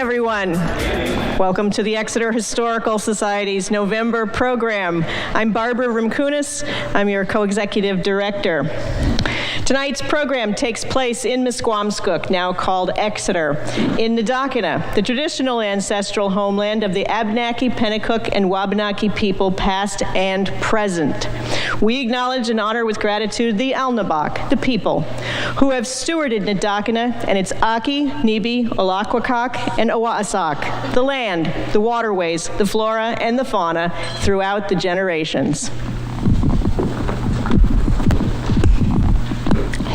everyone. Welcome to the Exeter Historical Society's November program. I'm Barbara Rimkunis. I'm your co-executive director. Tonight's program takes place in Misquamscook, now called Exeter, in Nadakina, the traditional ancestral homeland of the Abenaki, Pennacook, and Wabanaki people, past and present. We acknowledge and honor with gratitude the Alnabak, the people, who have stewarded Nadakina and its Aki, Nibi, Olaquakak, and Owasak, the land, the waterways, the flora, and the fauna throughout the generations.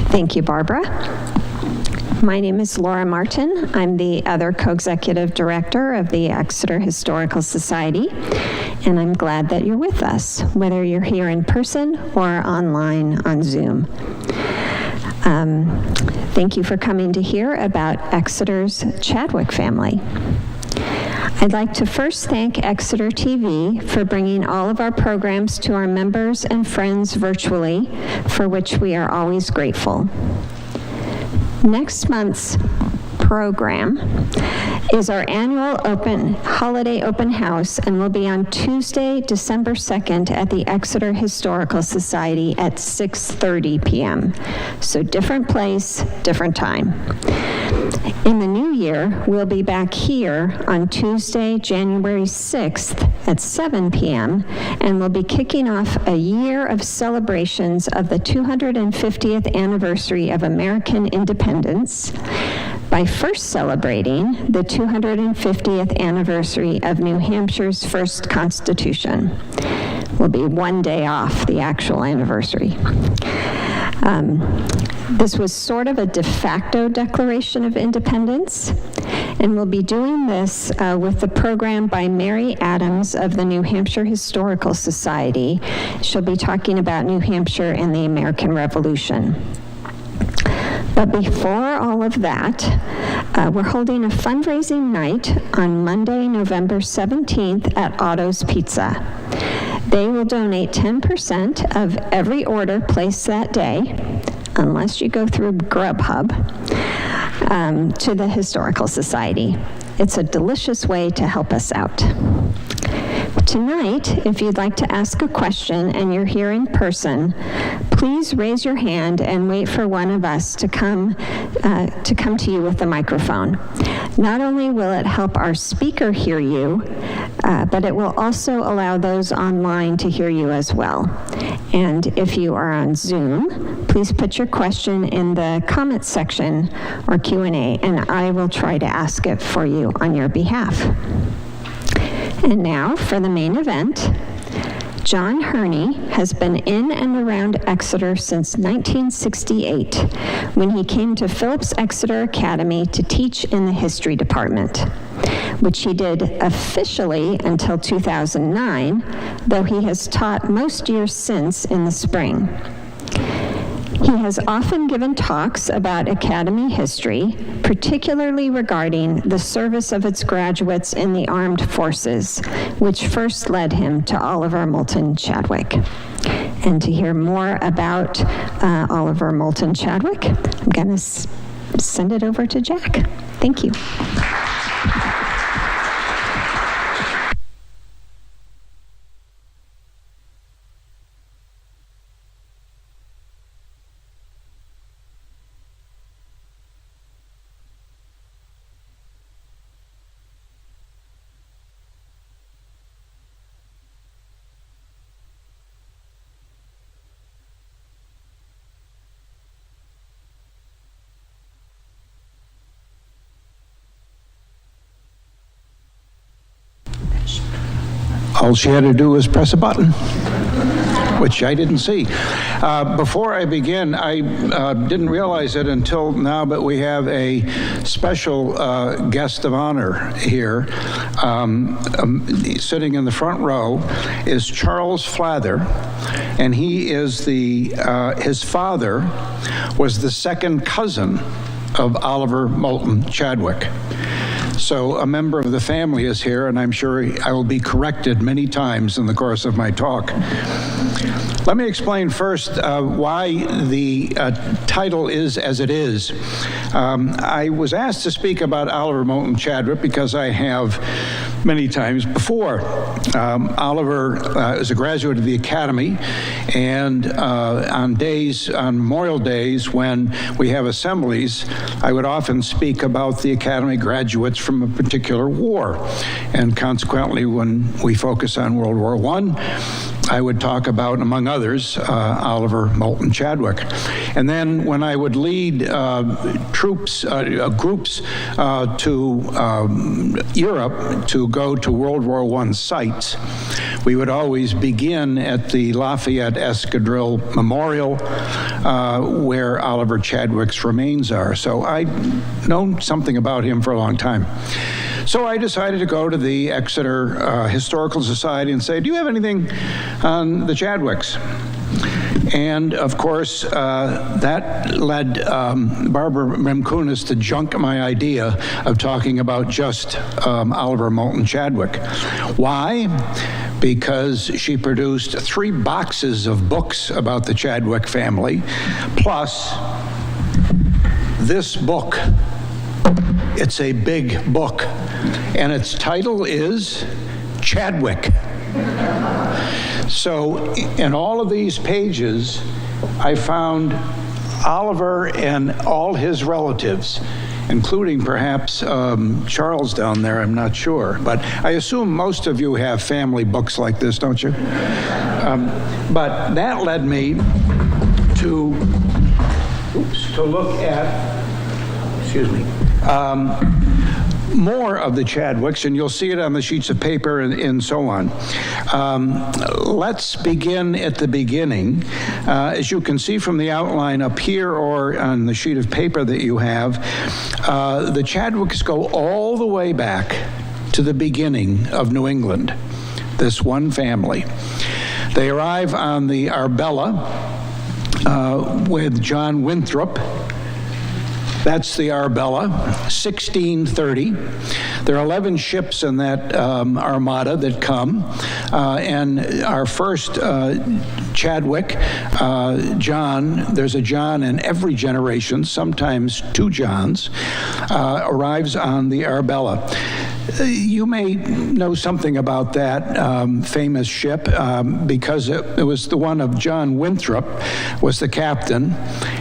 Thank you, Barbara. My name is Laura Martin. I'm the other co-executive director of the Exeter Historical Society, and I'm glad that you're with us, whether you're here in person or online on Zoom. Thank you for coming to hear about Exeter's Chadwick family. I'd like to first thank Exeter TV for bringing all of our programs to our members and friends virtually, for which we are always grateful. Next month's program is our annual holiday open house, and will be on Tuesday, December 2nd at the Exeter Historical Society at 6:30 p.m. So different place, different time. In the new year, we'll be back here on Tuesday, January 6th at 7 p.m., and we'll be kicking off a year of celebrations of the 250th anniversary of American independence by first celebrating the 250th anniversary of New Hampshire's first Constitution. We'll be one day off the actual anniversary. This was sort of a de facto declaration of independence, and we'll be doing this with the program by Mary Adams of the New Hampshire Historical Society. She'll be talking about New Hampshire and the American Revolution. But before all of that, we're holding a fundraising night on Monday, November 17th at Otto's Pizza. They will donate 10% of every order placed that day, unless you go through Grubhub, to the Historical Society. It's a delicious way to help us out. Tonight, if you'd like to ask a question and you're here in person, please raise your hand and wait for one of us to come to you with the microphone. Not only will it help our speaker hear you, but it will also allow those online to hear you as well. And if you are on Zoom, please put your question in the comment section or Q&A, and I will try to ask it for you on your behalf. And now for the main event. John Herney has been in and around Exeter since 1968, when he came to Phillips Exeter Academy to teach in the history department, which he did officially until 2009, though he has taught most years since in the spring. He has often given talks about Academy history, particularly regarding the service of its graduates in the armed forces, which first led him to Oliver Moulton Chadwick. And to hear more about Oliver Moulton Chadwick, I'm going to send it over to Jack. Thank you. All she had to do was press a button, which I didn't see. Before I begin, I didn't realize it until now, but we have a special guest of honor here. Sitting in the front row is Charles Flather, and he is his father was the second cousin of Oliver Moulton Chadwick. So a member of the family is here, and I'm sure I will be corrected many times in the course of my talk. Let me explain first why the title is as it is. I was asked to speak about Oliver Moulton Chadwick because I have many times before. Oliver is a graduate of the Academy, and on Memorial Days when we have assemblies, I would often speak about the Academy graduates from a particular war. And consequently, when we focus on World War I would talk about, among others, Oliver Moulton Chadwick. And then when I would lead groups to Europe to go to World War I sites, we would always begin at the Lafayette Escadrille Memorial, where Oliver Chadwick's remains are. So I've known something about him for a long time. So I decided to go to the Exeter Historical Society and say, do you have anything on the Chadwicks? And of course, that led Barbara Remkunis to junk my idea of talking about just Oliver Moulton Chadwick. Why? Because she produced 3 boxes of books about the Chadwick family, plus this book. It's a big book, and its title is Chadwick. So in all of these pages, I found Oliver and all his relatives, including perhaps Charles down there, I'm not sure. But I assume most of you have family books like this, don't you? But that led me to look at, excuse me, more of the Chadwicks, and you'll see it on the sheets of paper and so on. Let's begin at the beginning. As you can see from the outline up here or on the sheet of paper that you have, the Chadwicks go all the way back to the beginning of New England, this one family. They arrive on the Arbella with John Winthrop. That's the Arbella, 1630. There are 11 ships in that armada that come, and our first Chadwick, John, there's a John in every generation, sometimes 2 Johns, arrives on the Arbella. You may know something about that famous ship because it was the one of John Winthrop was the captain,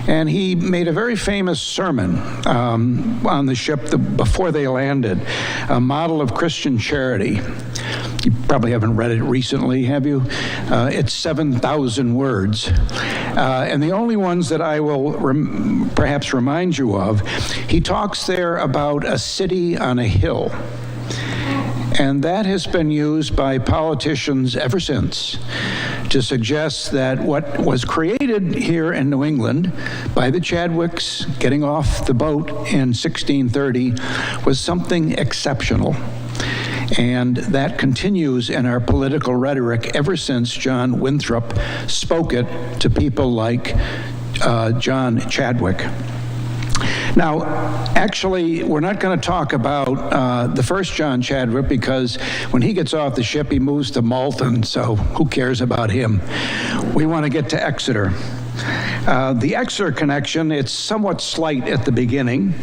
and he made a very famous sermon on the ship before they landed, a model of Christian charity. You probably haven't read it recently, have you? It's 7,000 words. And the only ones that I will perhaps remind you of, he talks there about a city on a hill. And that has been used by politicians ever since to suggest that what was created here in New England by the Chadwicks getting off the boat in 1630 was something exceptional. And that continues in our political rhetoric ever since John Winthrop spoke it to people like John Chadwick. Now, actually, we're not going to talk about the first John Chadwick because when he gets off the ship, he moves to Malton, so who cares about him? We want to get to Exeter. The Exeter connection, it's somewhat slight at the beginning,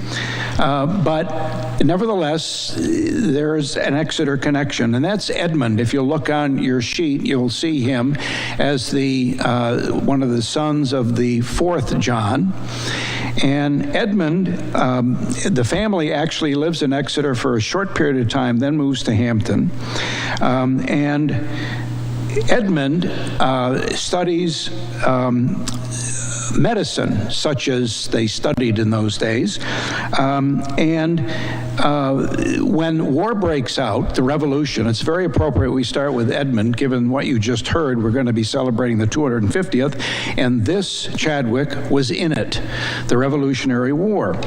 but nevertheless, there's an Exeter connection, and that's Edmund. If you look on your sheet, you'll see him as the one of the sons of the 4th John. And Edmund, the family actually lives in Exeter for a short period of time, then moves to Hampton. And Edmund studies medicine, such as they studied in those days. And when war breaks out, the revolution, it's very appropriate we start with Edmund, given what you just heard. We're going to be celebrating the 250th, and this Chadwick was in it, the Revolutionary War.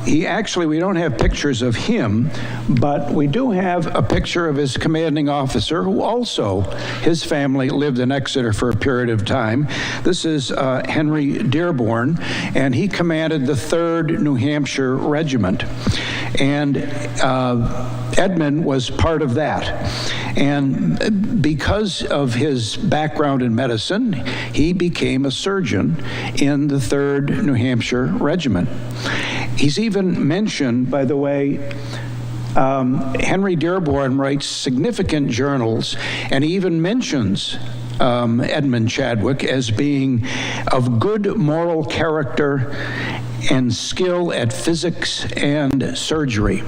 He actually, we don't have pictures of him, but we do have a picture of his commanding officer, who also, his family lived in Exeter for a period of time. This is Henry Dearborn, and he commanded the 3rd New Hampshire Regiment. And Edmund was part of that. And because of his background in medicine, he became a surgeon in the 3rd New Hampshire Regiment. He's even mentioned, by the way, Henry Dearborn writes significant journals, and he even mentions Edmund Chadwick as being of good moral character and skill at physics and surgery.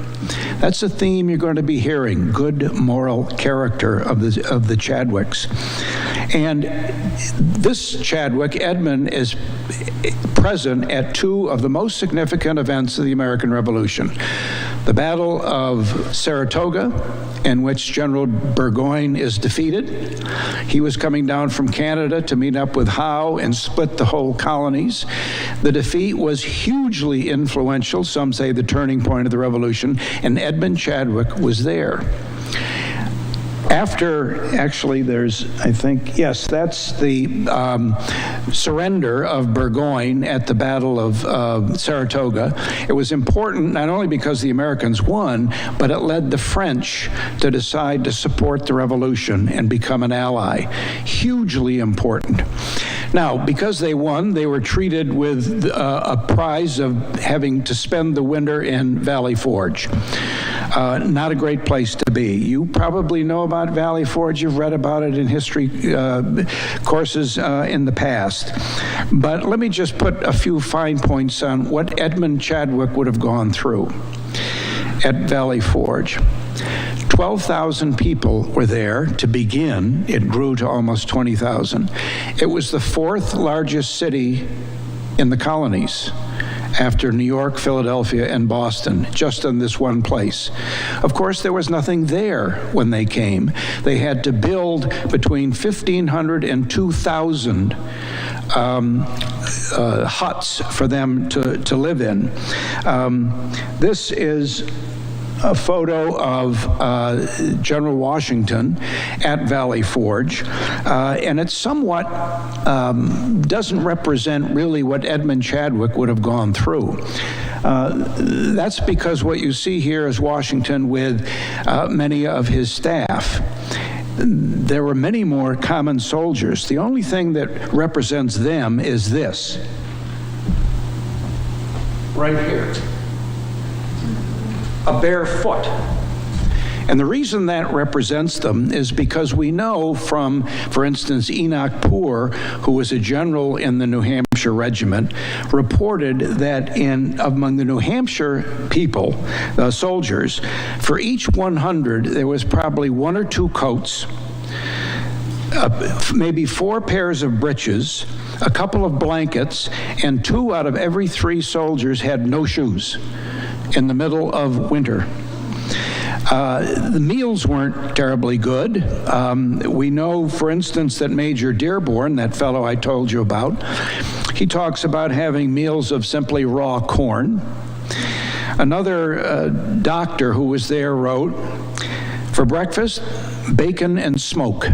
That's a theme you're going to be hearing, good moral character of the Chadwicks. And this Chadwick, Edmund, is present at 2 of the most significant events of the American Revolution. The Battle of Saratoga, in which General Burgoyne is defeated. He was coming down from Canada to meet up with Howe and split the whole colonies. The defeat was hugely influential, some say the turning point of the Revolution, and Edmund Chadwick was there. After, actually, there's, I think, yes, that's the surrender of Burgoyne at the Battle of Saratoga. It was important not only because the Americans won, but it led the French to decide to support the revolution and become an ally. Hugely important. Now, because they won, they were treated with a prize of having to spend the winter in Valley Forge. Not a great place to be. You probably know about Valley Forge. You've read about it in history courses in the past. But let me just put a few fine points on what Edmund Chadwick would have gone through at Valley Forge. 12,000 people were there to begin. It grew to almost 20,000. It was the 4th largest city in the colonies, after New York, Philadelphia, and Boston, just in this one place. Of course, there was nothing there when they came. They had to build between 1,500 and 2,000 huts for them to live in. This is a photo of General Washington at Valley Forge, and it somewhat doesn't represent really what Edmund Chadwick would have gone through. That's because what you see here is Washington with many of his staff. There were many more common soldiers. The only thing that represents them is this, right here. A bare foot. And the reason that represents them is because we know from, for instance, Enoch Poor, who was a general in the New Hampshire Regiment, reported that among the New Hampshire people, soldiers, for each 100, there was probably 1 or 2 coats, maybe 4 pairs of breeches, a couple of blankets, and 2 out of every 3 soldiers had no shoes in the middle of winter. The meals weren't terribly good. We know, for instance, that Major Dearborn, that fellow I told you about, he talks about having meals of simply raw corn. Another doctor who was there wrote, for breakfast, bacon and smoke.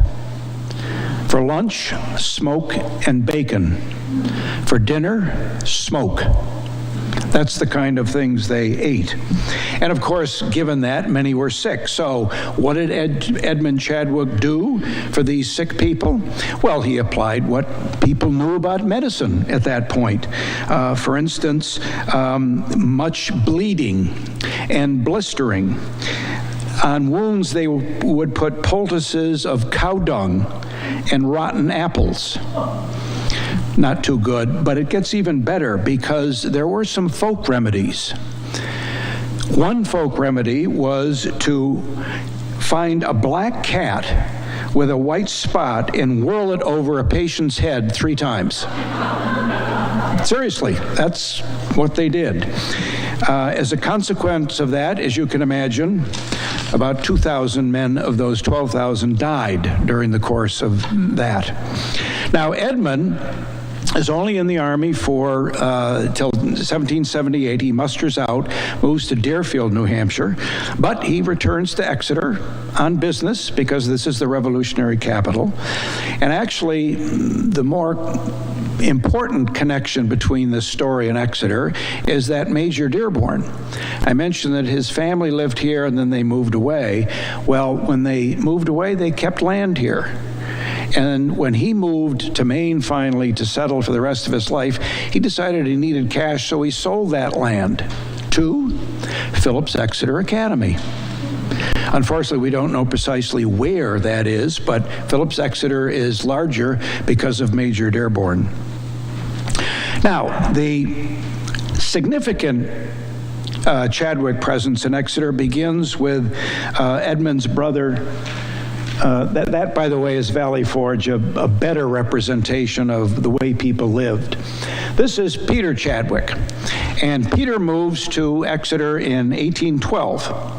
For lunch, smoke and bacon. For dinner, smoke. That's the kind of things they ate. And of course, given that, many were sick. So what did Edmund Chadwick do for these sick people? Well, he applied what people knew about medicine at that point. For instance, much bleeding and blistering. On wounds, they would put poultices of cow dung and rotten apples. Not too good, but it gets even better because there were some folk remedies. One folk remedy was to find a black cat with a white spot and whirl it over a patient's head 3 times. Seriously, that's what they did. As a consequence of that, as you can imagine, about 2,000 men of those 12,000 died during the course of that. Now, Edmund is only in the Army for till 1778. He musters out, moves to Deerfield, New Hampshire, but he returns to Exeter on business because this is the Revolutionary capital. And actually, the more important connection between this story and Exeter is that Major Dearborn. I mentioned that his family lived here and then they moved away. Well, when they moved away, they kept land here. And when he moved to Maine finally to settle for the rest of his life, he decided he needed cash, so he sold that land to Phillips Exeter Academy. Unfortunately, we don't know precisely where that is, but Phillips Exeter is larger because of Major Dearborn. Now, the significant Chadwick presence in Exeter begins with Edmund's brother. That, by the way, is Valley Forge, a better representation of the way people lived. This is Peter Chadwick, and Peter moves to Exeter in 1812.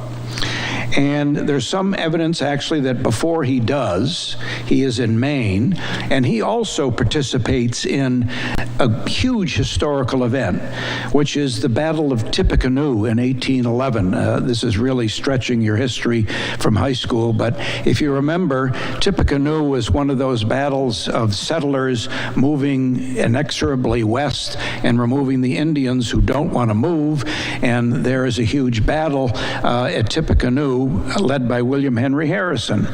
And there's some evidence, actually, that before he does, he is in Maine, and he also participates in a huge historical event, which is the Battle of Tippecanoe in 1811. This is really stretching your history from high school, but if you remember, Tippecanoe was one of those battles of settlers moving inexorably west and removing the Indians who don't want to move, and there is a huge battle at Tippecanoe led by William Henry Harrison.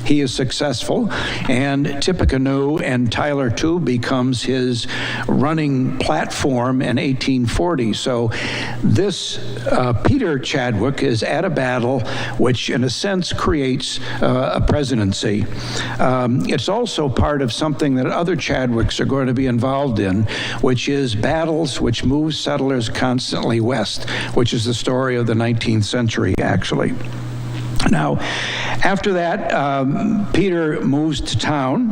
He is successful, and Tippecanoe and Tyler 2 becomes his running platform in 1840. So this Peter Chadwick is at a battle which, in a sense, creates a presidency. It's also part of something that other Chadwicks are going to be involved in, which is battles which move settlers constantly west, which is the story of the 19th century, actually. Now, after that, Peter moves to town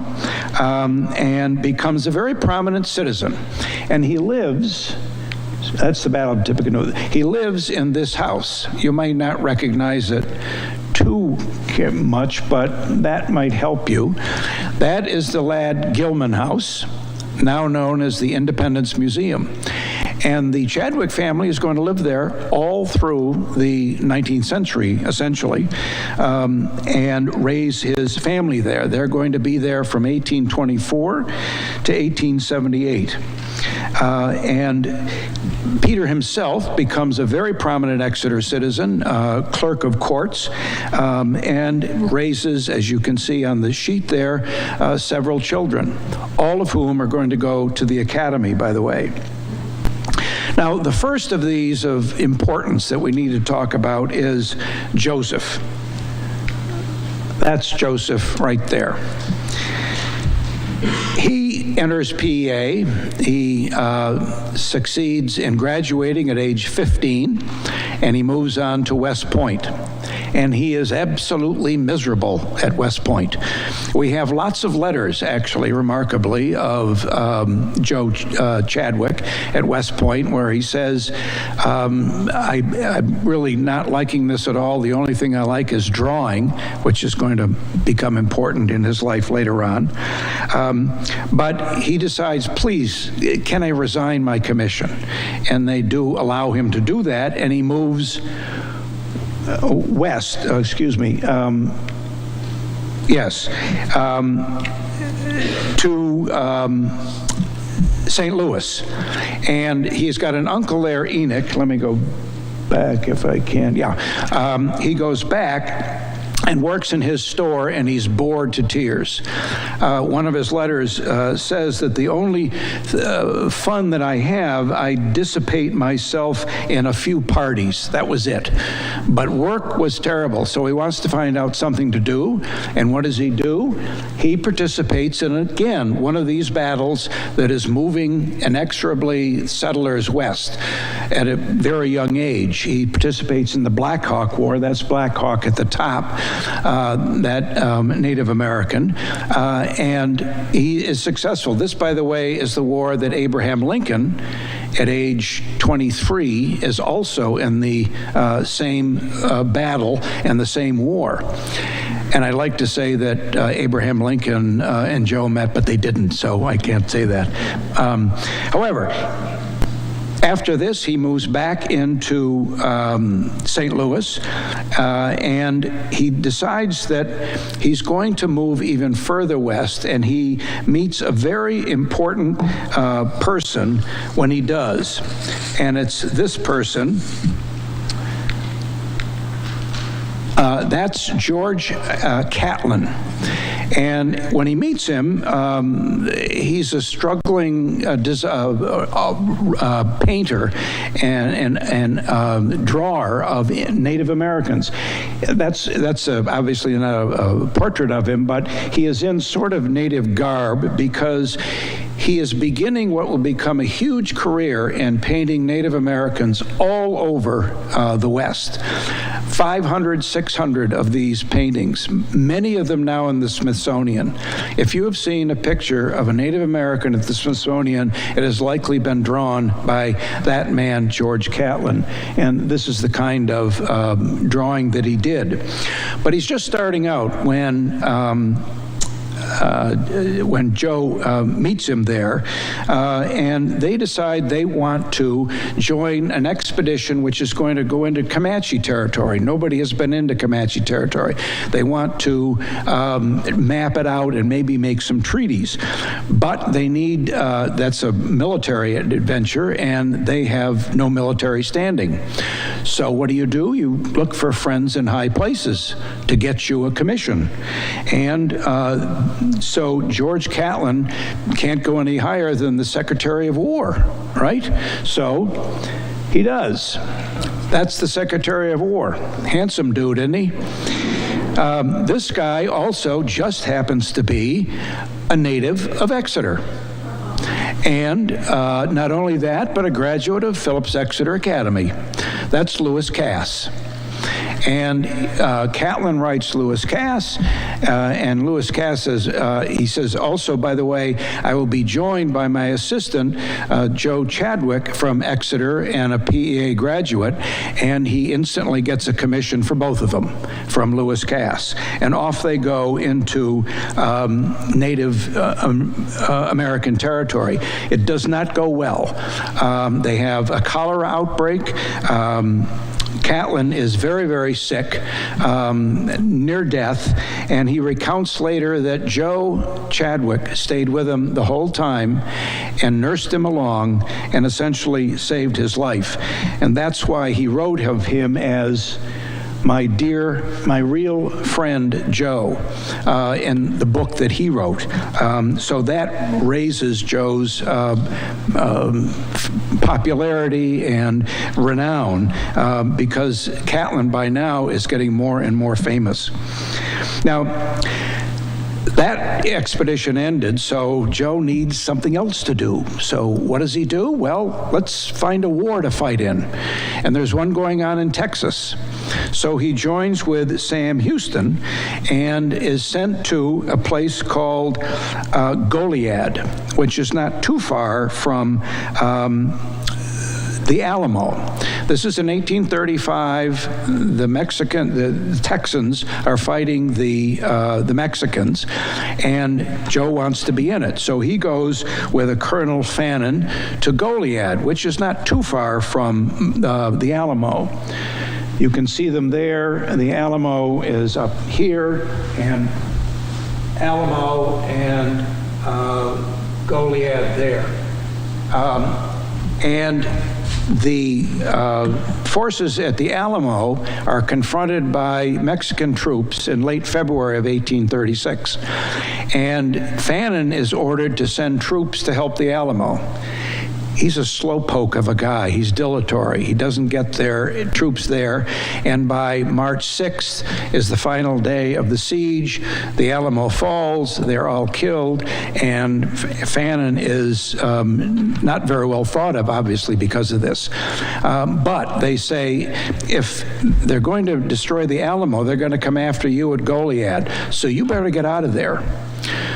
and becomes a very prominent citizen. And he lives, that's the Battle of Tippecanoe, he lives in this house. You might not recognize it too much, but that might help you. That is the Lad Gilman House, now known as the Independence Museum. And the Chadwick family is going to live there all through the 19th century, essentially, and raise his family there. They're going to be there from 1824 to 1878. And Peter himself becomes a very prominent Exeter citizen, clerk of courts, and raises, as you can see on the sheet there, several children, all of whom are going to go to the academy, by the way. Now, the first of these of importance that we need to talk about is Joseph. That's Joseph right there. He enters PEA. He succeeds in graduating at age 15, and he moves on to West Point. And he is absolutely miserable at West Point. We have lots of letters, actually, remarkably, of Joe Chadwick at West Point, where he says, I'm really not liking this at all. The only thing I like is drawing, which is going to become important in his life later on. But he decides, please, can I resign my commission? And they do allow him to do that, and he moves west, to St. Louis. And he's got an uncle there, Enoch. Let me go back if I can. He goes back and works in his store, and he's bored to tears. One of his letters says that the only fun that I have, I dissipate myself in a few parties. That was it. But work was terrible, so he wants to find out something to do. And what does he do? He participates in, again, one of these battles that is moving inexorably settlers west at a very young age. He participates in the Black Hawk War. That's Black Hawk at the top. That Native American, and he is successful. This, by the way, is the war that Abraham Lincoln, at age 23, is also in the same battle and the same war. And I like to say that Abraham Lincoln and Joe met, but they didn't, so I can't say that. However, after this, he moves back into St. Louis, and he decides that he's going to move even further west, and he meets a very important person when he does. And it's this person That's George Catlin. And when he meets him, he's a struggling painter and drawer of Native Americans. That's obviously not a portrait of him, but he is in sort of native garb because he is beginning what will become a huge career in painting Native Americans all over the West. 500, 600 of these paintings, many of them now in the Smithsonian. If you have seen a picture of a Native American at the Smithsonian, it has likely been drawn by that man, George Catlin. And this is the kind of drawing that he did. But he's just starting out when Joe meets him there, and they decide they want to join an expedition which is going to go into Comanche territory. Nobody has been into Comanche territory. They want to map it out and maybe make some treaties. But they need, that's a military adventure, and they have no military standing. So what do? You look for friends in high places to get you a commission. And so George Catlin can't go any higher than the Secretary of War, right? So he does. That's the Secretary of War. Handsome dude, isn't he? This guy also just happens to be a native of Exeter. And not only that, but a graduate of Phillips Exeter Academy. That's Lewis Cass. And Catlin writes Lewis Cass, and Lewis Cass says, he says, also, by the way, I will be joined by my assistant, Joe Chadwick from Exeter and a PEA graduate, and he instantly gets a commission for both of them from Lewis Cass. And off they go into Native American territory. It does not go well. They have a cholera outbreak. Catlin is very, very sick, near death, and he recounts later that Joe Chadwick stayed with him the whole time and nursed him along and essentially saved his life. And that's why he wrote of him as my real friend Joe, in the book that he wrote. So that raises Joe's popularity and renown because Catlin by now is getting more and more famous. Now, that expedition ended, so Joe needs something else to do. So what does he do? Well, let's find a war to fight in. And there's one going on in Texas. So he joins with Sam Houston and is sent to a place called Goliad, which is not too far from the Alamo. This is in 1835. The Texans are fighting the Mexicans, and Joe wants to be in it. So he goes with a Colonel Fannin to Goliad, which is not too far from the Alamo. You can see them there. The Alamo is up here, and Alamo and Goliad there. And the forces at the Alamo are confronted by Mexican troops in late February of 1836. And Fannin is ordered to send troops to help the Alamo. He's a slowpoke of a guy. He's dilatory. He doesn't get their troops there. And by March 6th is the final day of the siege. The Alamo falls. They're all killed. And Fannin is not very well thought of, obviously, because of this. But they say if they're going to destroy the Alamo, they're going to come after you at Goliad. So you better get out of there.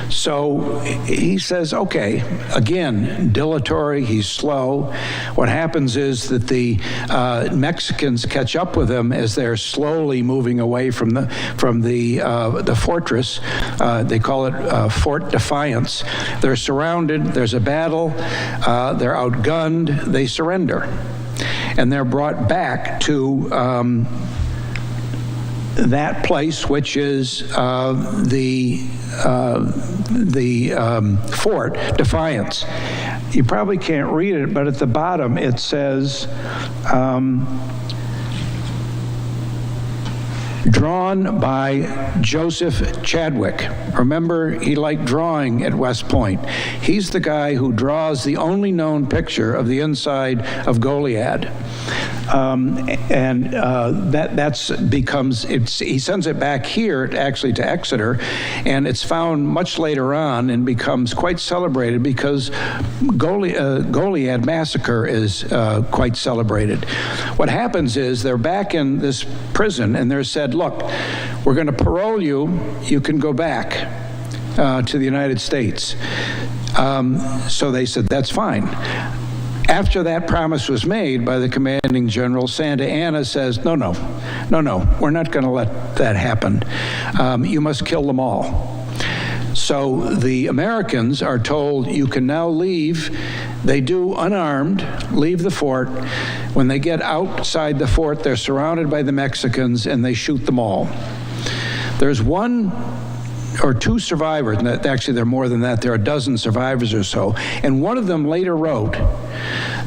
So he says, okay, again, dilatory, he's slow. What happens is that the Mexicans catch up with him as they're slowly moving away from the fortress. They call it Fort Defiance. They're surrounded, there's a battle, they're outgunned, they surrender. And they're brought back to that place, which is the Fort Defiance. You probably can't read it, but at the bottom it says, drawn by Joseph Chadwick. Remember, he liked drawing at West Point. He's the guy who draws the only known picture of the inside of Goliad. He sends it back here, actually to Exeter, and it's found much later on and becomes quite celebrated because Goliad massacre is quite celebrated. What happens is they're back in this prison and they're said, look, we're going to parole you, you can go back to the United States. So they said, that's fine. After that promise was made by the commanding general, Santa Anna says, no, we're not going to let that happen. You must kill them all. So the Americans are told, you can now leave. They do, unarmed, leave the fort. When they get outside the fort, they're surrounded by the Mexicans, and they shoot them all. There's one or two survivors. Actually, there are more than that. There are a dozen survivors or so. And one of them later wrote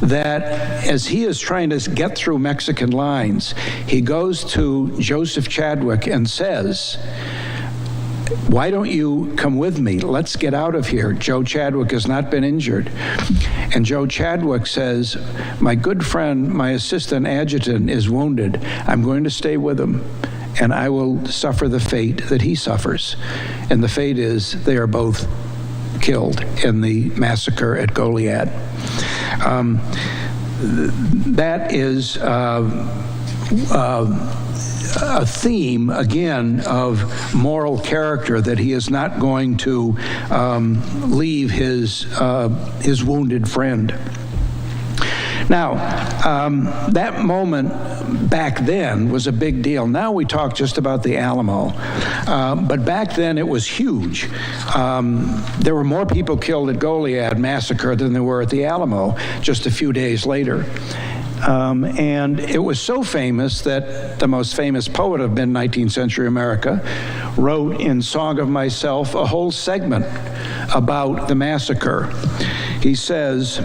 that as he is trying to get through Mexican lines, he goes to Joseph Chadwick and says, why don't you come with me? Let's get out of here. Joe Chadwick has not been injured. And Joe Chadwick says, my good friend, my assistant adjutant is wounded. I'm going to stay with him, and I will suffer the fate that he suffers. And the fate is they are both killed in the massacre at Goliad. That is a theme, again, of moral character, that he is not going to leave his wounded friend. Now, that moment back then was a big deal. Now we talk just about the Alamo, but back then it was huge. There were more people killed at Goliad massacre than there were at the Alamo just a few days later. And it was so famous that the most famous poet of mid-19th century America wrote in Song of Myself a whole segment about the massacre. He says,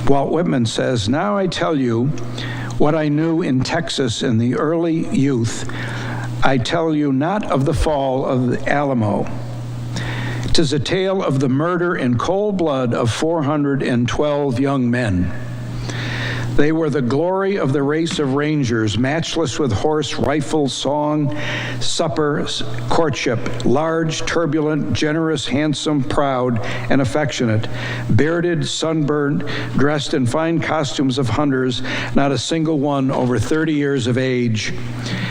Walt Whitman says, now I tell you what I knew in Texas in the early youth. I tell you not of the fall of the Alamo. 'Tis a tale of the murder in cold blood of 412 young men. They were the glory of the race of rangers, matchless with horse, rifle, song, supper, courtship, large, turbulent, generous, handsome, proud, and affectionate, bearded, sunburned, dressed in fine costumes of hunters, not a single one over 30 years of age.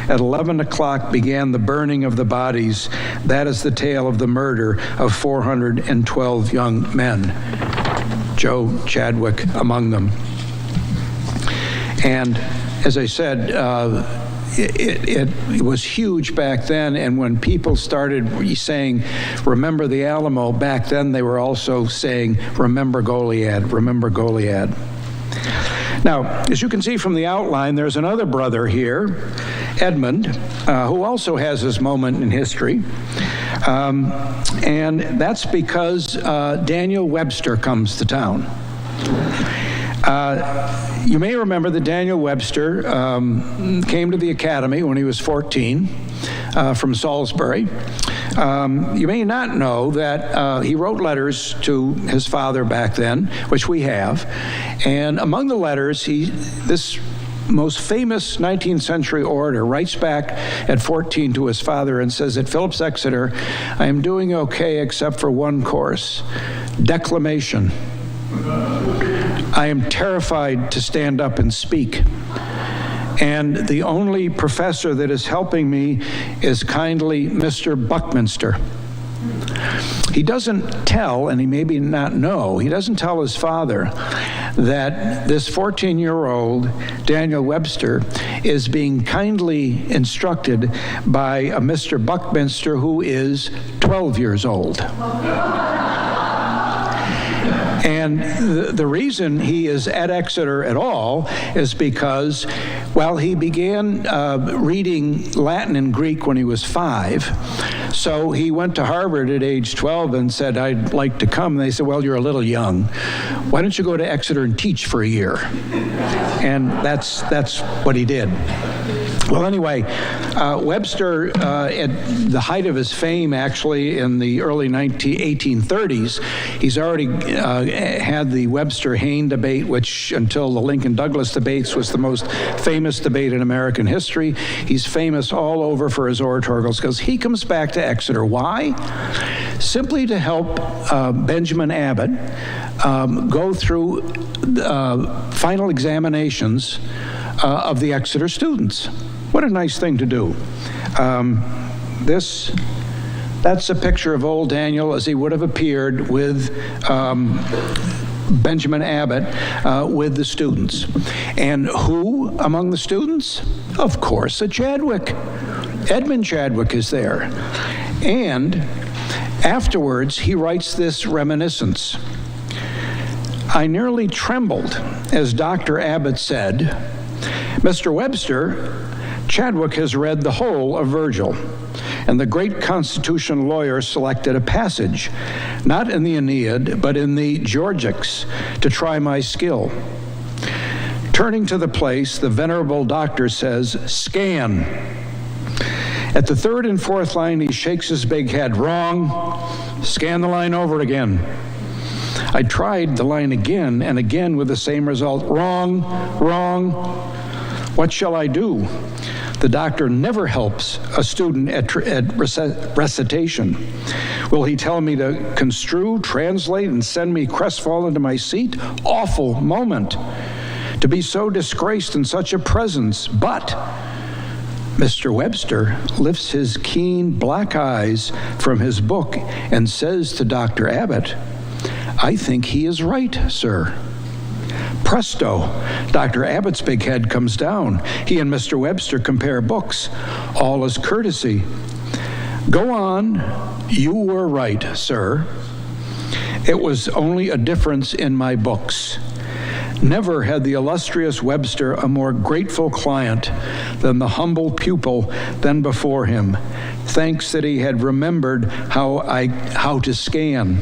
At 11 o'clock began the burning of the bodies. That is the tale of the murder of 412 young men. Joe Chadwick among them. And as I said, it was huge back then, and when people started saying, remember the Alamo, back then they were also saying, remember Goliad, remember Goliad. Now, as you can see from the outline, there's another brother here, Edmund, who also has his moment in history. And that's because Daniel Webster comes to town. You may remember that Daniel Webster came to the academy when he was 14 from Salisbury. You may not know that he wrote letters to his father back then, which we have. And among the letters, this most famous 19th century orator writes back at 14 to his father and says, at Phillips Exeter, I am doing okay except for one course, declamation. I am terrified to stand up and speak. And the only professor that is helping me is kindly Mr. Buckminster. He doesn't tell, and he maybe not know, he doesn't tell his father that this 14-year-old Daniel Webster is being kindly instructed by a Mr. Buckminster who is 12 years old. And the reason he is at Exeter at all is because Well, he began reading Latin and Greek when he was 5. So he went to Harvard at age 12 and said, I'd like to come. And they said, well, you're a little young. Why don't you go to Exeter and teach for a year? And that's what he did. Well, anyway, Webster, at the height of his fame, actually, in the early 1830s, he's already had the Webster-Hayne debate, which, until the Lincoln-Douglas debates, was the most famous debate in American history. He's famous all over for his oratorical skills. He comes back to Exeter. Why? Simply to help Benjamin Abbott go through final examinations of the Exeter students. What a nice thing to do. That's a picture of old Daniel as he would have appeared with Benjamin Abbott with the students. And who among the students? Of course, a Chadwick. Edmund Chadwick is there. And afterwards, he writes this reminiscence. I nearly trembled as Dr. Abbott said, Mr. Webster, Chadwick has read the whole of Virgil, and the great Constitution lawyer selected a passage, not in the Aeneid, but in the Georgics, to try my skill. Turning to the place, the venerable doctor says, scan. At the third and fourth line, he shakes his big head. Wrong. Scan the line over again. I tried the line again and again with the same result. Wrong, wrong. What shall I do? The doctor never helps a student at recitation. Will he tell me to construe, translate, and send me crestfallen to my seat? Awful moment. To be so disgraced in such a presence. But Mr. Webster lifts his keen black eyes from his book and says to Dr. Abbott, I think he is right, sir. Presto, Dr. Abbott's big head comes down. He and Mr. Webster compare books. All is courtesy. Go on, you were right, sir. It was only a difference in my books. Never had the illustrious Webster a more grateful client than the humble pupil then before him. Thanks that he had remembered how to scan.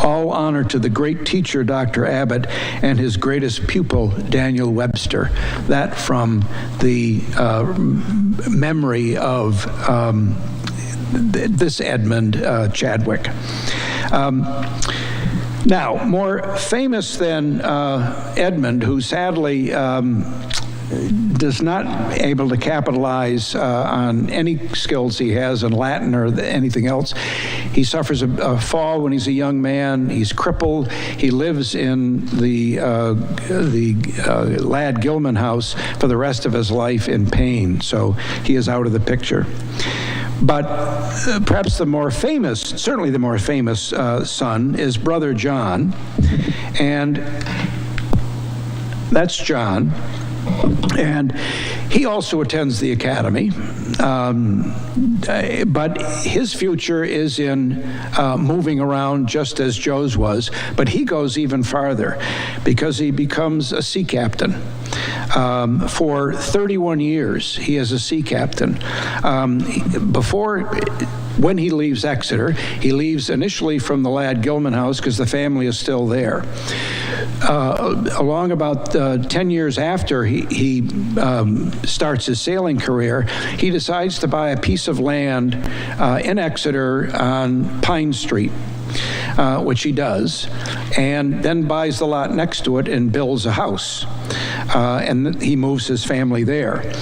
All honor to the great teacher, Dr. Abbott, and his greatest pupil, Daniel Webster. That from the memory of this Edmund Chadwick. Now, more famous than Edmund, who sadly does not able to capitalize on any skills he has in Latin or anything else. He suffers a fall when he's a young man. He's crippled. He lives in the Lad Gilman house for the rest of his life in pain. So he is out of the picture. But perhaps the more famous, certainly the more famous son is Brother John. And that's John. And he also attends the academy, but his future is in moving around just as Joe's was, but he goes even farther because he becomes a sea captain. For 31 years, he is a sea captain. When he leaves Exeter, he leaves initially from the Lad Gilman house because the family is still there. Along about 10 years after he starts his sailing career, he decides to buy a piece of land in Exeter on Pine Street, which he does, and then buys the lot next to it and builds a house. And he moves his family there.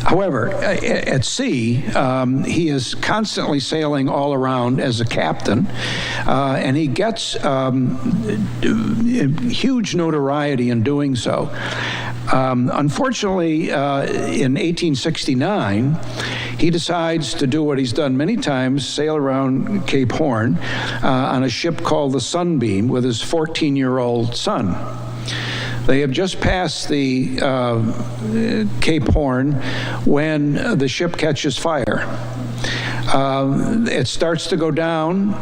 However, at sea, he is constantly sailing all around as a captain, and he gets huge notoriety in doing so. Unfortunately, in 1869, he decides to do what he's done many times, sail around Cape Horn on a ship called the Sunbeam with his 14-year-old son. They have just passed the Cape Horn when the ship catches fire. It starts to go down.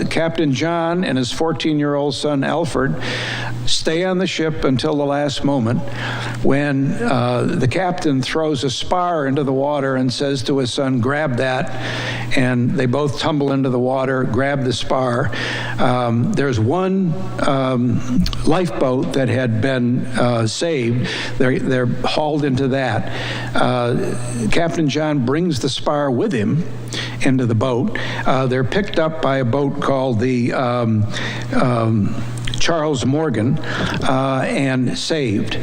Captain John and his 14-year-old son, Alfred, stay on the ship until the last moment when the captain throws a spar into the water and says to his son, grab that, and they both tumble into the water, grab the spar. There's one lifeboat that had been saved. They're hauled into that. Captain John brings the spar with him into the boat. They're picked up by a boat called the Charles Morgan, and saved.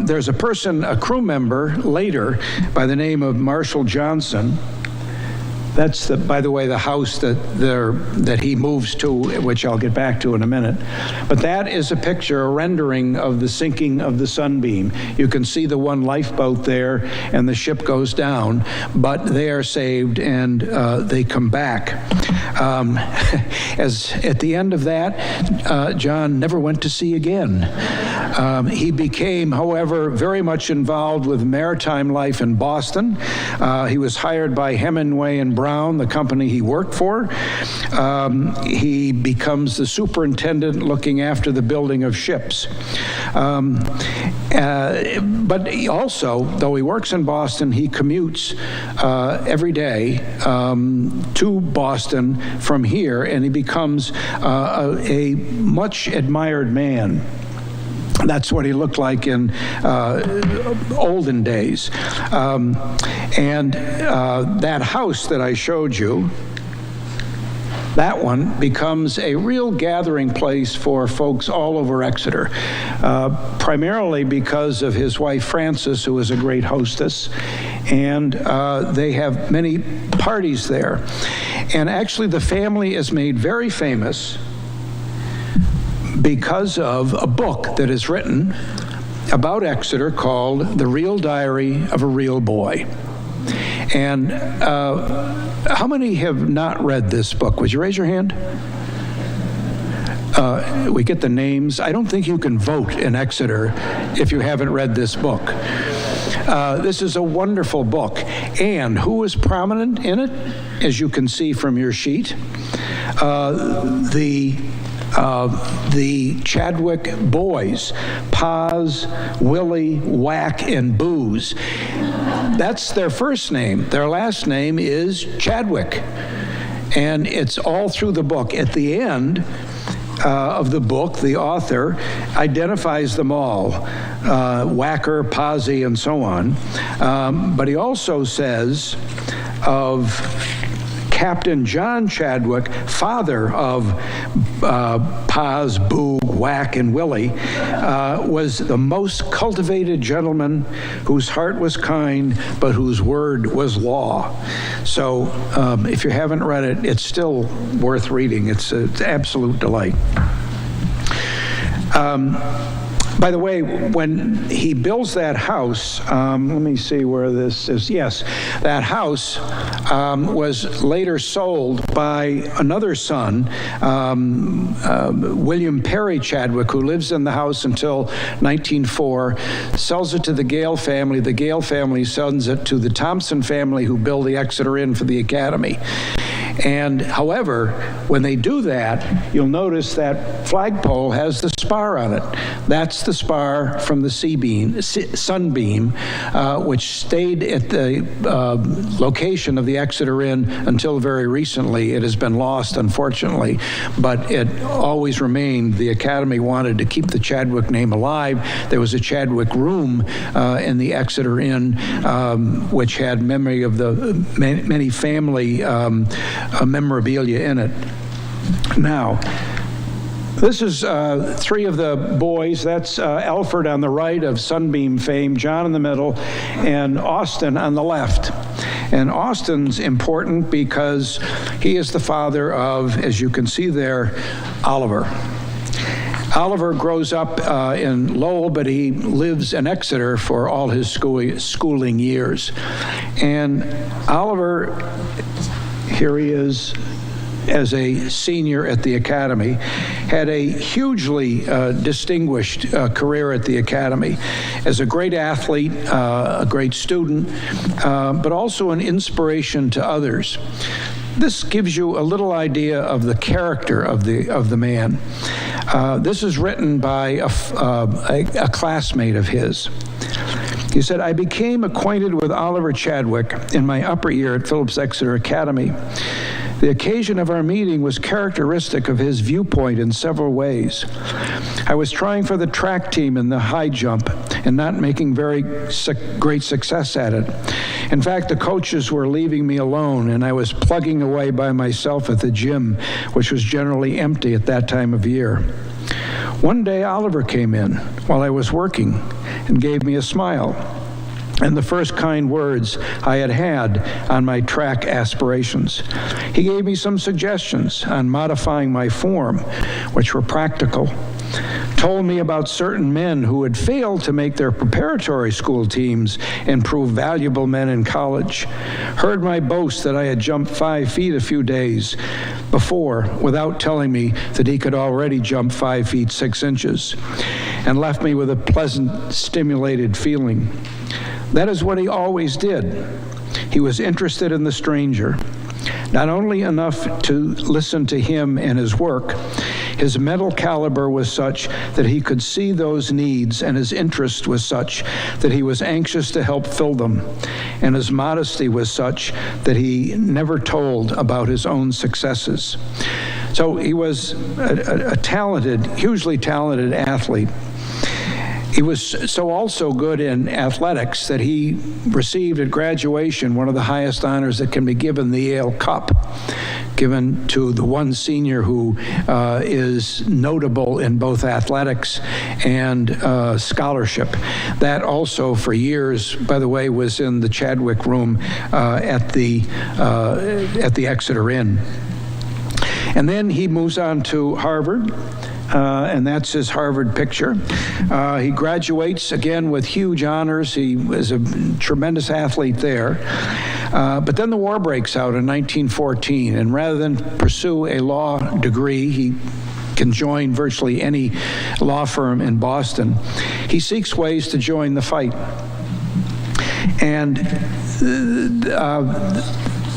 There's a person, a crew member later by the name of Marshall Johnson. That's, by the way, the house that he moves to, which I'll get back to in a minute. But that is a picture, a rendering of the sinking of the Sunbeam. You can see the one lifeboat there, and the ship goes down, but they are saved, and they come back. As at the end of that, John never went to sea again. He became, however, very much involved with maritime life in Boston. He was hired by Hemingway and Brown, the company he worked for. He becomes the superintendent looking after the building of ships. But he also, though he works in Boston, he commutes every day to Boston from here, and he becomes a much admired man. That's what he looked like in olden days. And that house that I showed you, that one becomes a real gathering place for folks all over Exeter, primarily because of his wife Frances, who is a great hostess, and they have many parties there. And actually the family is made very famous because of a book that is written about Exeter called The Real Diary of a Real Boy. And how many have not read this book? Would you raise your hand? We get the names. I don't think you can vote in Exeter if you haven't read this book. This is a wonderful book. And who is prominent in it, as you can see from your sheet? The Chadwick boys, Paz, Willie, Whack, and Booze. That's their first name. Their last name is Chadwick. And it's all through the book. At the end of the book, the author identifies them all, Whacker, Pazzi, and so on. But he also says of Captain John Chadwick, father of Paz, Boog, Whack, and Willie, was the most cultivated gentleman whose heart was kind, but whose word was law. So if you haven't read it, it's still worth reading. It's an absolute delight. By the way, when he builds that house, let me see where this is. Yes, that house was later sold by another son, William Perry Chadwick, who lives in the house until 1904, sells it to the Gale family. The Gale family sells it to the Thompson family, who build the Exeter Inn for the Academy. And however, when they do that, you'll notice that flagpole has the spar on it. That's the spar from the Sunbeam, which stayed at the location of the Exeter Inn until very recently. It has been lost, unfortunately, but it always remained. The Academy wanted to keep the Chadwick name alive. There was a Chadwick room in the Exeter Inn, which had memory of the many family memorabilia in it. Now, this is three of the boys. That's Alfred on the right of Sunbeam fame, John in the middle, and Austin on the left. And Austin's important because he is the father of, as you can see there, Oliver. Oliver grows up in Lowell, but he lives in Exeter for all his schooling years. And Oliver, here he is as a senior at the Academy, had a hugely distinguished career at the Academy as a great athlete, a great student, but also an inspiration to others. This gives you a little idea of the character of the man. This is written by a classmate of his. He said, "I became acquainted with Oliver Chadwick in my upper year at Phillips Exeter Academy. The occasion of our meeting was characteristic of his viewpoint in several ways. I was trying for the track team in the high jump and not making very great success at it. In fact, the coaches were leaving me alone, and I was plugging away by myself at the gym, which was generally empty at that time of year. One day, Oliver came in while I was working and gave me a smile and the first kind words I had on my track aspirations. He gave me some suggestions on modifying my form, which were practical. Told me about certain men who had failed to make their preparatory school teams and prove valuable men in college. Heard my boast that I had jumped 5 feet a few days before without telling me that he could already jump 5 feet 6 inches, and left me with a pleasant, stimulated feeling. That is what he always did. He was interested in the stranger. Not only enough to listen to him and his work, his mental caliber was such that he could see those needs, and his interest was such that he was anxious to help fill them, and his modesty was such that he never told about his own successes. So he was a talented, hugely talented athlete. He was so also good in athletics that he received at graduation one of the highest honors that can be given, the Yale Cup, given to the one senior who is notable in both athletics and scholarship. That also for years, by the way, was in the Chadwick room at the Exeter Inn. And then he moves on to Harvard. And that's his Harvard picture. He graduates again with huge honors. He was a tremendous athlete there. But then the war breaks out in 1914, and rather than pursue a law degree, he can join virtually any law firm in Boston. He seeks ways to join the fight. And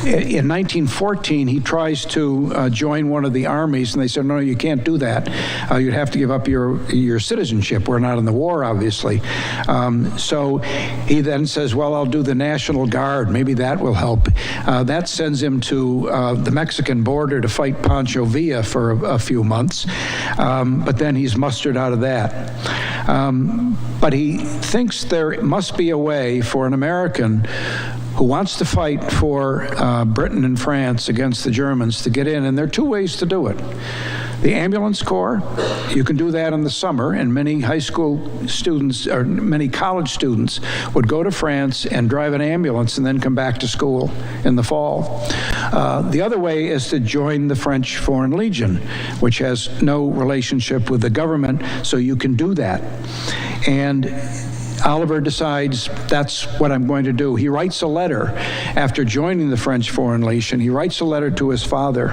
in 1914, he tries to join one of the armies, and they said, no, you can't do that. You'd have to give up your citizenship. We're not in the war, obviously. So he then says, well, I'll do the National Guard. Maybe that will help. That sends him to the Mexican border to fight Pancho Villa for a few months. But then he's mustered out of that. But he thinks there must be a way for an American who wants to fight for Britain and France against the Germans to get in. And there are two ways to do it. The ambulance corps, you can do that in the summer, and many high school students, or many college students, would go to France and drive an ambulance and then come back to school in the fall. The other way is to join the French Foreign Legion, which has no relationship with the government, so you can do that. And Oliver decides that's what I'm going to do. He writes a letter after joining the French Foreign Legion. He writes a letter to his father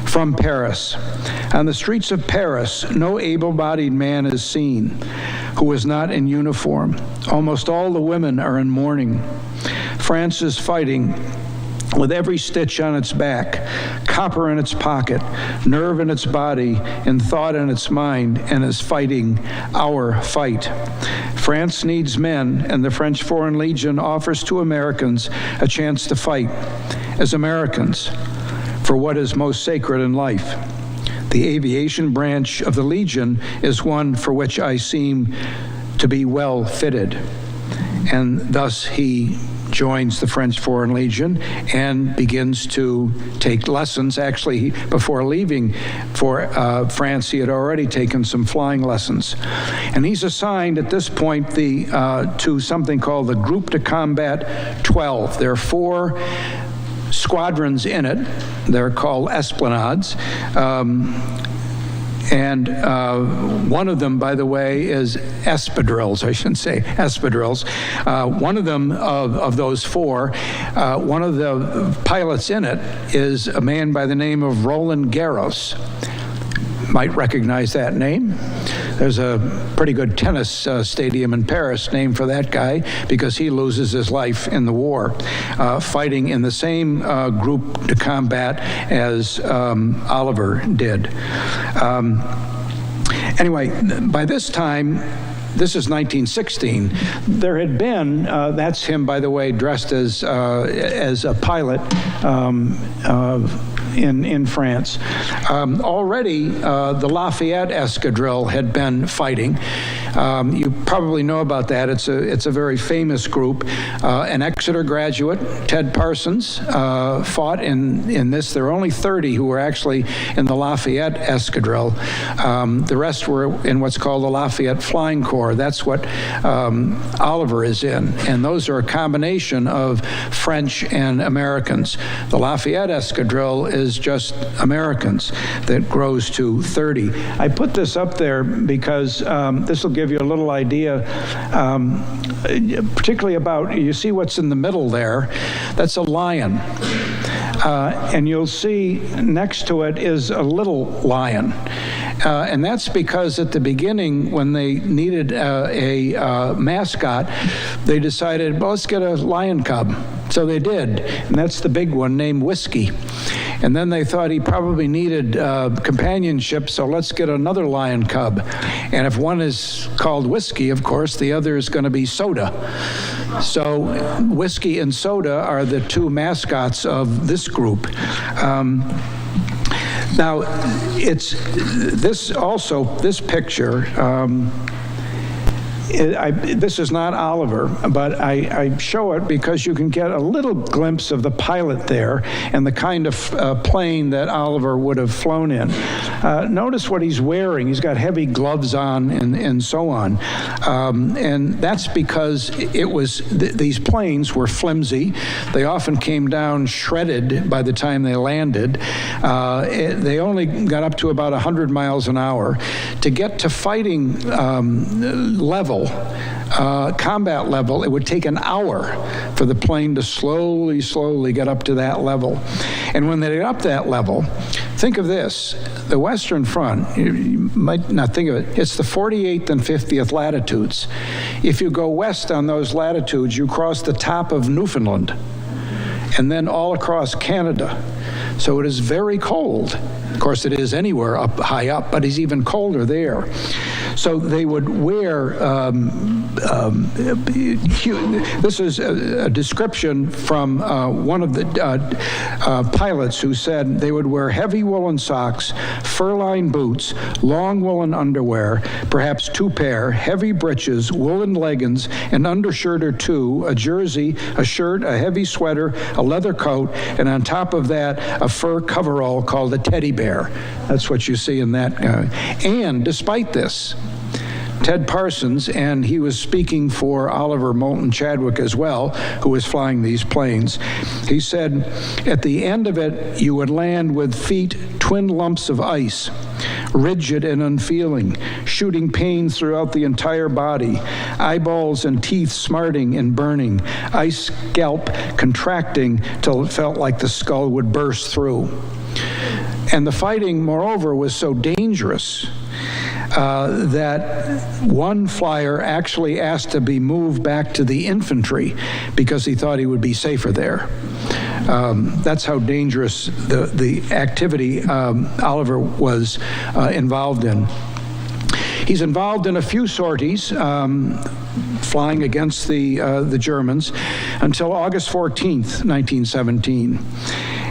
from Paris. On the streets of Paris, no able-bodied man is seen who is not in uniform. Almost all the women are in mourning. France is fighting with every stitch on its back, copper in its pocket, nerve in its body, and thought in its mind, and is fighting our fight. France needs men, and the French Foreign Legion offers to Americans a chance to fight as Americans for what is most sacred in life. The aviation branch of the Legion is one for which I seem to be well fitted. And thus he joins the French Foreign Legion and begins to take lessons. Actually, before leaving for France, he had already taken some flying lessons. And he's assigned at this point to something called the Group de Combat 12. There are 4 squadrons in it. They're called esplanades. And one of them, by the way, is espadrilles. I shouldn't say espadrilles. One of them, of those four, one of the pilots in it is a man by the name of Roland Garros. Might recognize that name. There's a pretty good tennis stadium in Paris named for that guy because he loses his life in the war, fighting in the same group to combat as Oliver did. Anyway, by this time, this is 1916. There had been, that's him, by the way, dressed as a pilot in France. Already, the Lafayette Escadrille had been fighting. You probably know about that. It's a very famous group. An Exeter graduate, Ted Parsons, fought in this. There were only 30 who were actually in the Lafayette Escadrille. The rest were in what's called the Lafayette Flying Corps. That's what Oliver is in. And those are a combination of French and Americans. The Lafayette Escadrille is just Americans that grows to 30. I put this up there because this will give you a little idea, particularly about, you see what's in the middle there? That's a lion. And you'll see next to it is a little lion. And that's because at the beginning, when they needed a mascot, they decided, well, let's get a lion cub. So they did, and that's the big one named Whiskey. And then they thought he probably needed companionship, so let's get another lion cub. And if one is called Whiskey, of course, the other is going to be Soda. So Whiskey and Soda are the two mascots of this group. Now, it's this picture, this is not Oliver, but I show it because you can get a little glimpse of the pilot there and the kind of plane that Oliver would have flown in. Notice what he's wearing. He's got heavy gloves on and so on. And that's because these planes were flimsy. They often came down shredded by the time they landed. They only got up to about 100 miles an hour. To get to fighting level, combat level, it would take an hour for the plane to slowly get up to that level. And when they get up that level, think of this. The Western Front, you might not think of it, it's the 48th and 50th latitudes. If you go west on those latitudes, you cross the top of Newfoundland and then all across Canada. So it is very cold. Of course, it is anywhere up high up, but it's even colder there. So they would wear, this is a description from one of the pilots who said they would wear heavy woolen socks, fur-lined boots, long woolen underwear, perhaps 2 pair, heavy breeches, woolen leggings, an undershirt or 2, a jersey, a shirt, a heavy sweater, a leather coat, and on top of that, a fur coverall called a teddy bear. That's what you see in that. And despite this, Ted Parsons, and he was speaking for Oliver Moulton Chadwick as well, who was flying these planes, he said, at the end of it, you would land with feet twin lumps of ice, rigid and unfeeling, shooting pain throughout the entire body, eyeballs and teeth smarting and burning, ice scalp contracting till it felt like the skull would burst through. And the fighting, moreover, was so dangerous that one flyer actually asked to be moved back to the infantry because he thought he would be safer there. That's how dangerous the activity Oliver was involved in. He's involved in a few sorties, flying against the Germans until August 14th, 1917.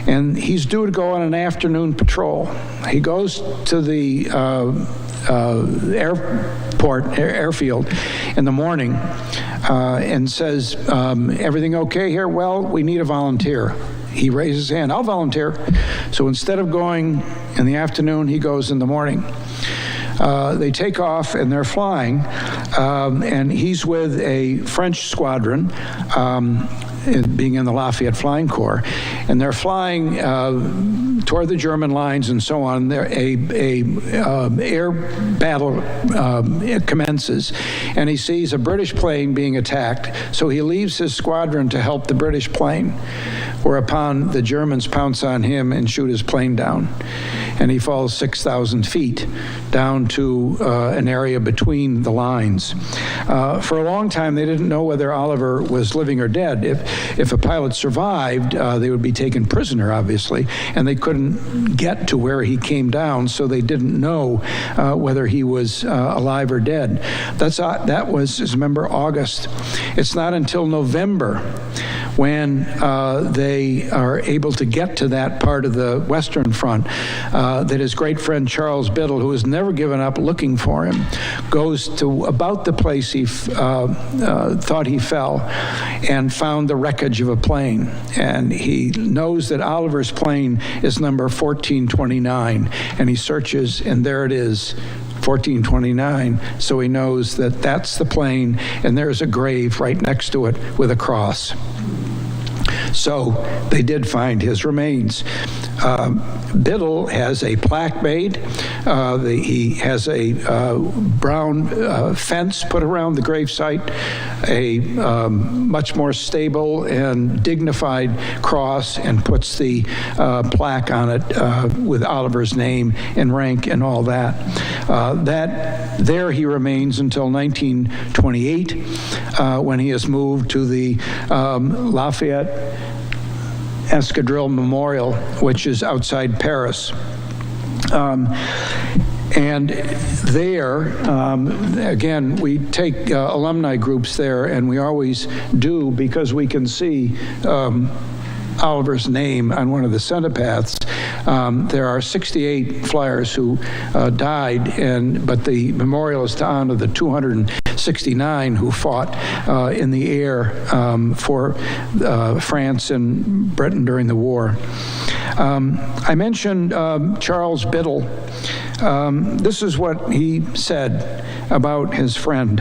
And he's due to go on an afternoon patrol. He goes to the airfield in the morning and says, everything okay here? Well, we need a volunteer. He raises his hand, I'll volunteer. So instead of going in the afternoon, he goes in the morning. They take off and they're flying, and he's with a French squadron, being in the Lafayette Flying Corps, and they're flying toward the German lines and so on. There, air battle commences, and he sees a British plane being attacked, so he leaves his squadron to help the British plane, whereupon the Germans pounce on him and shoot his plane down, and he falls 6,000 feet down to an area between the lines. For a long time, they didn't know whether Oliver was living or dead. If a pilot survived, they would be taken prisoner, obviously, and they couldn't get to where he came down, so they didn't know whether he was alive or dead. That was, remember, August. It's not until November when they are able to get to that part of the Western Front that his great friend Charles Biddle, who has never given up looking for him, goes to about the place he thought he fell and found the wreckage of a plane. And he knows that Oliver's plane is number 1429, and he searches, and there it is, 1429, so he knows that that's the plane, and there's a grave right next to it with a cross. So they did find his remains. Biddle has a plaque made. He has a brown fence put around the gravesite, a much more stable and dignified cross, and puts the plaque on it with Oliver's name and rank and all that. There he remains until 1928, when he is moved to the Lafayette Escadrille Memorial, which is outside Paris. And there, again, we take alumni groups there, and we always do because we can see Oliver's name on one of the centipaths. There are 68 flyers who died, but the memorial is to honor the 269 who fought in the air for France and Britain during the war. I mentioned Charles Biddle. This is what he said about his friend.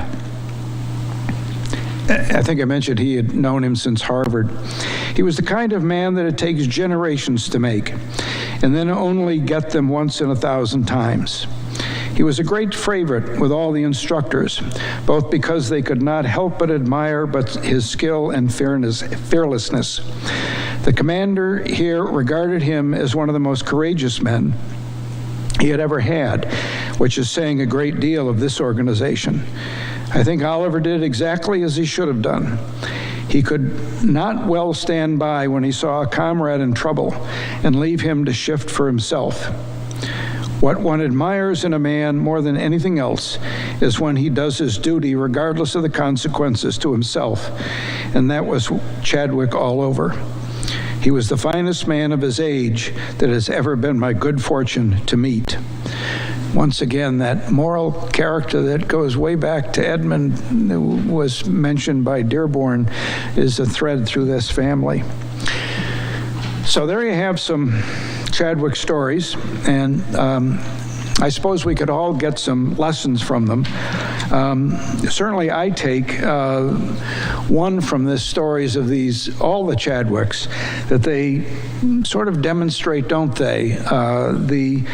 I think I mentioned he had known him since Harvard. He was the kind of man that it takes generations to make, and then only get them once in 1,000 times. He was a great favorite with all the instructors, both because they could not help but admire his skill and fearlessness. The commander here regarded him as one of the most courageous men he had ever had, which is saying a great deal of this organization. I think Oliver did exactly as he should have done. He could not well stand by when he saw a comrade in trouble and leave him to shift for himself. What one admires in a man more than anything else is when he does his duty regardless of the consequences to himself, and that was Chadwick all over. He was the finest man of his age that has ever been my good fortune to meet. Once again, that moral character that goes way back to Edmund, who was mentioned by Dearborn, is a thread through this family. So there you have some Chadwick stories, and I suppose we could all get some lessons from them. Certainly I take one from the stories of all the Chadwicks, that they sort of demonstrate, don't they, the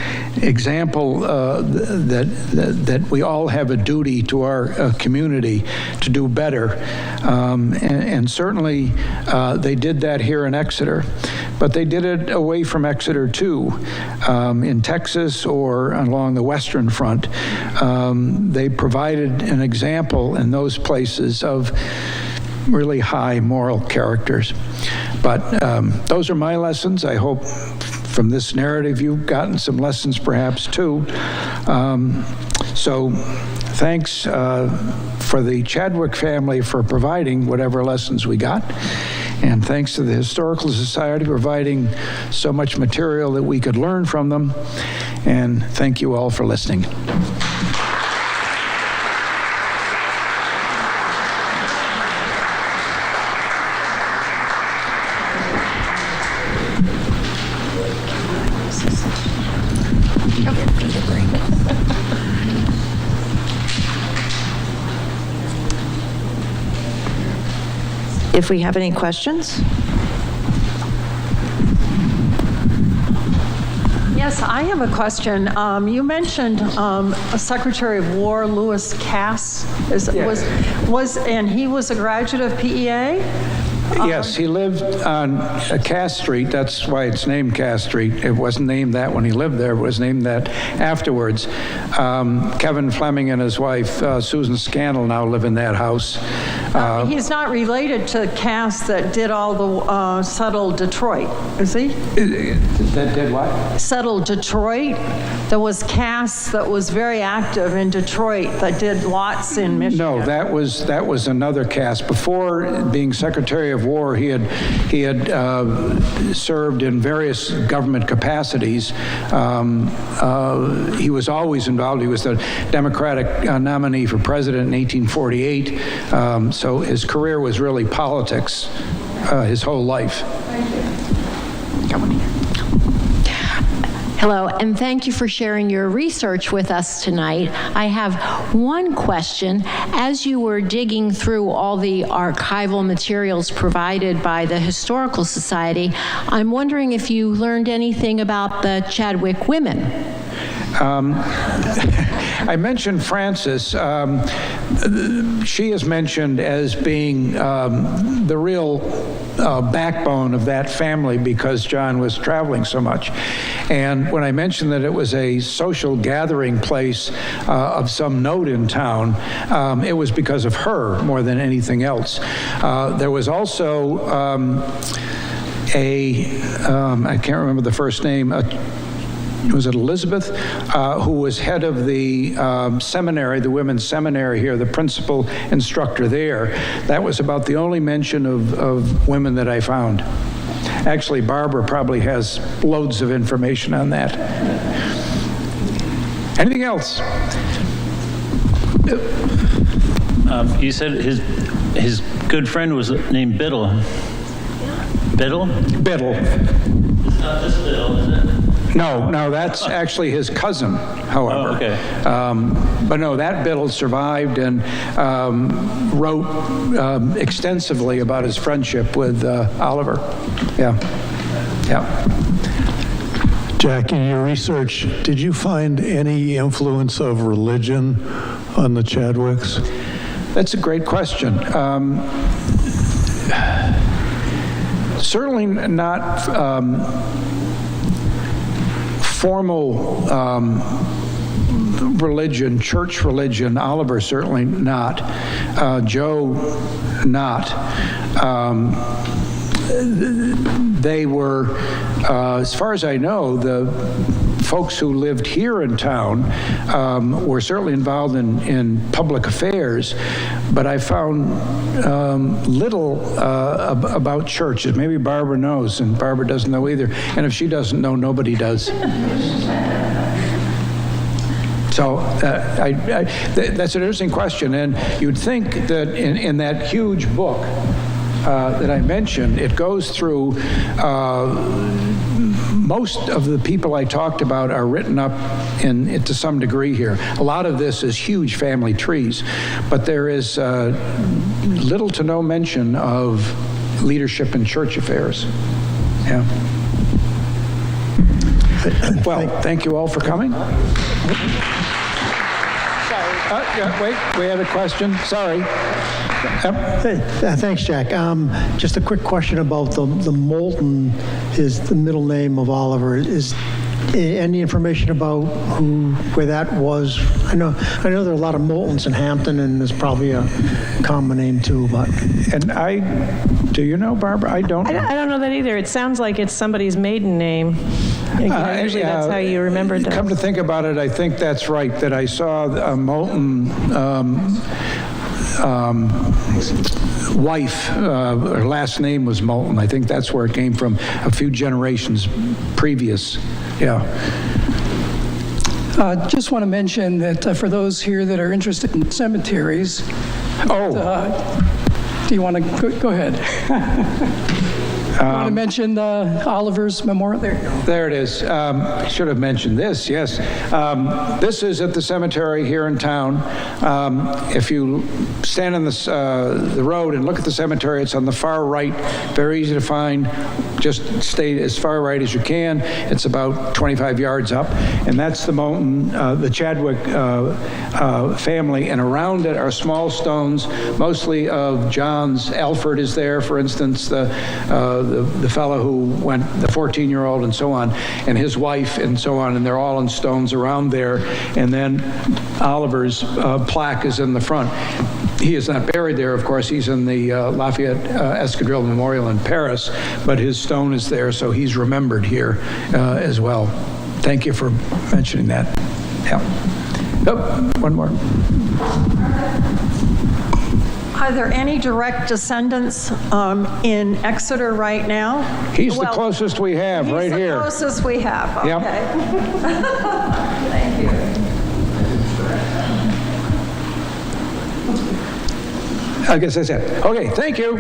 example that we all have a duty to our community to do better. And certainly they did that here in Exeter, but they did it away from Exeter too, in Texas or along the Western Front. They provided an example in those places of really high moral characters. But those are my lessons. I hope from this narrative you've gotten some lessons perhaps too. So thanks for the Chadwick family for providing whatever lessons we got. And thanks to the Historical Society providing so much material that we could learn from them. And thank you all for listening. if we have any questions. Yes, I have a question. You mentioned Secretary of War Lewis Cass, and he was a graduate of PEA? Yes, he lived on Cass Street. That's why it's named Cass Street. It wasn't named that when he lived there. It was named that afterwards. Kevin Fleming and his wife, Susan Scannell, now live in that house. He's not related to Cass that did all the Settle Detroit, is he? That did what? Settle Detroit. There was Cass that was very active in Detroit that did lots in Michigan. No, that was another Cass. Before being Secretary of War, he had served in various government capacities. He was always involved. He was the Democratic nominee for president in 1848. So his career was really politics his whole life. Hello, and thank you for sharing your research with us tonight. I have one question. As you were digging through all the archival materials provided by the Historical Society, I'm wondering if you learned anything about the Chadwick women. I mentioned Frances. She is mentioned as being the real backbone of that family because John was traveling so much. And when I mentioned that it was a social gathering place of some note in town, it was because of her more than anything else. There was also I can't remember the first name, was it Elizabeth, who was head of the seminary, the women's seminary here, the principal instructor there. That was about the only mention of women that I found. Actually, Barbara probably has loads of information on that. Anything else? You said his good friend was named Biddle. Biddle? Biddle. It's not this Biddle, is it? No, that's actually his cousin, however. Oh, okay. But no, that Biddle survived and wrote extensively about his friendship with Oliver. Yeah. Jack, in your research, did you find any influence of religion on the Chadwicks? That's a great question. Certainly not formal religion, church religion. Oliver certainly not. Joe not. They were, as far as I know, the folks who lived here in town were certainly involved in public affairs, but I found little about churches. Maybe Barbara knows, and Barbara doesn't know either. And if she doesn't know, nobody does. So that's an interesting question, and you'd think that in that huge book that I mentioned, it goes through most of the people I talked about are written up to some degree here. A lot of this is huge family trees, but there is little to no mention of leadership in church affairs. Yeah. Well, thank you all for coming. Wait, we had a question. Sorry. Yep. Hey, thanks, Jack. Just a quick question about the Moulton, is the middle name of Oliver. Is any information about where that was? I know there are a lot of Moultons in Hampton, and there's probably a common name too, but. And do you know, Barbara? I don't know. I don't know that either. It sounds like it's somebody's maiden name. Usually that's how you remember it. Come to think about it, I think that's right, that I saw a Moulton wife, her last name was Moulton. I think that's where it came from, a few generations previous. Yeah. Just want to mention that for those here that are interested in cemeteries, do you want to go ahead? Want to mention Oliver's memorial? There you go. There it is. I should have mentioned this, yes. This is at the cemetery here in town. If you stand on the road and look at the cemetery, it's on the far right, very easy to find. Just stay as far right as you can. It's about 25 yards up, and that's the Moulton, the Chadwick family, and around it are small stones, mostly of John's. Alfred is there, for instance, the fellow who went, the 14-year-old and so on, and his wife and so on, and they're all in stones around there. And then Oliver's plaque is in the front. He is not buried there, of course. He's in the Lafayette Escadrille Memorial in Paris, but his stone is there, so he's remembered here as well. Thank you for mentioning that. Yeah. Oh, one more. Are there any direct descendants in Exeter right now? He's the closest we have, right here. He's the closest we have, okay. Yep. Thank you. I guess that's it. Okay, thank you.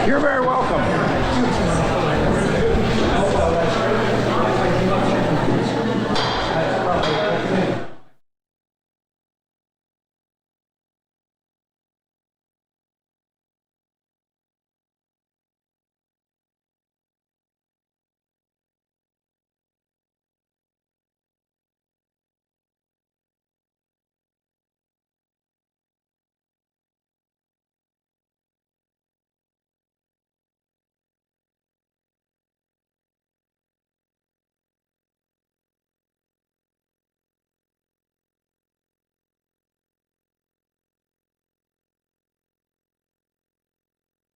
You're very welcome.